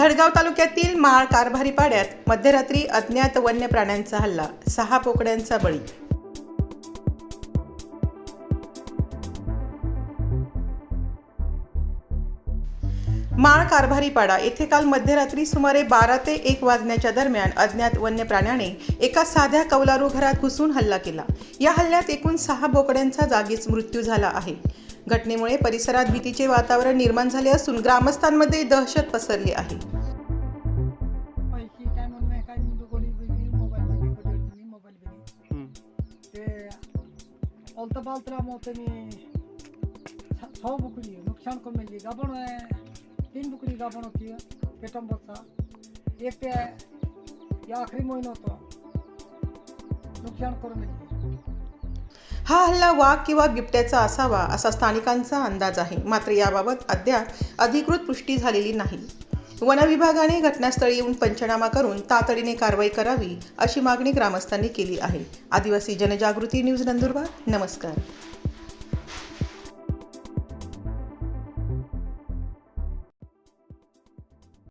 धडगाव तालुक्यातील माळ कारभारी पाड्यात मध्यरात्री अज्ञात वन्य प्राण्यांचा हल्ला, 6 बोकड्यांचा बळी। माळ कारभारी पाडा येथे काल मध्यरात्री सुमारे 12 ते 1 वाजण्याच्या दरम्यान अज्ञात वन्य प्राण्याने एका साध्या कौलारू घरात घुसून हल्ला केला। या हल्ल्यात एकूण 6 बोकड्यांचा जागीच मृत्यू झाला आहे। घटनेमुळे परिसरात भीतीचे वातावरण निर्माण झाले असून ग्रामस्थांमध्ये दहशत पसरली आहे। तीन बुकरी गाभण होती पेटम बच्चा एक ते या आखरी महिना होता नुकसान करून दिली। हा हल्ला वाघ किंवा बिबट्याचा असावा असा स्थानिकांचा अंदाज आहे, मात्र याबाबत अद्याप अधिकृत पुष्टी झालेली नाही। वन विभागाने घटनास्थळी येऊन पंचनामा करून तातडीने कारवाई करावी अशी मागणी ग्रामस्थांनी केली आहे। आदिवासी जनजागृती न्यूज नंदुरबार। नमस्कार।